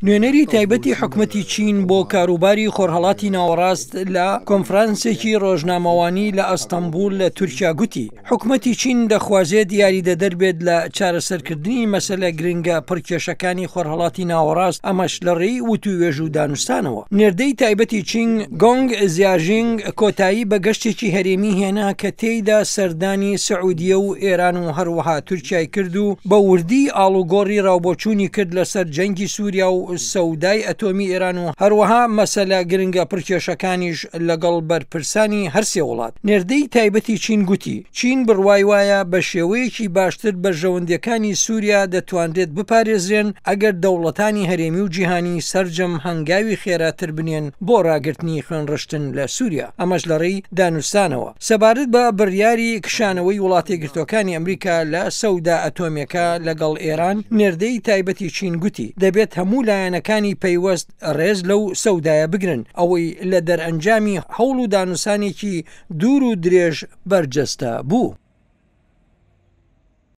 نوێنەری تایبەتی حکومەتی چین بۆ کاروباری خۆرهەڵاتی ناوەڕاست لە کۆنفرانسێکی ڕۆژنامەوانی لە ئەستەمبول لە تورکیا گوتی حکومەتی چین دەخوازێت یاریدە دەربێت لە چارەسەرکردنی مەسەلە گرنگە پڕکێشەکانی خۆرهەڵاتی ناوەڕاست ئەمەش لە ڕێی وتووێژ و دانوستانەوە. نێردەی تایبەتی چین گۆنگ زیاژینگ کۆتایی بە گەشتێکی هەرێمی هێنا کە تێیدا سەردانی سعودیە و ئێران و هەروەها تورکیای کرد و بە وردی ئاڵوگۆڕی ڕاوبۆچوونی کرد لەسەر جەنگی سووریا و سەودای ئەتۆمی ئێران و هەروەها مەسەلە گرنگە پڕکێشەکانیش لەگەڵ بەرپرسانی هەرسێ وڵات. نێردەی تایبەتی چین گوتی چین بڕوای وایە بە شێوەیەکی باشتر بەرژەوەندەکانی سووریا دەتوانرێت بپارێزرێن ئەگەر دەوڵەتانی هەرێمی و جیهانی سەرجەم هەنگاوی خێراتر بنێن بۆ ڕاگررتنی خوێنڕشتن لە سووریا. ئەمەش لە ڕێی دانوستانەوە سەبارەت بە بڕیاری کشانەوەی وڵاتی یەکگرتووەکانی ئەمریکا لە سەودا ئەتۆمیەکە لەگەڵ ئێران. نێردەی تایبەتی چین گوتی دەبێت هەموو لایەنەکانی پەیوەست ڕێز لەو سەودایە بگرن ئەوەی لە دەرئەنجامی هەوڵ و دانووسانێکی دوور و درێژ بەرجەستە بوو.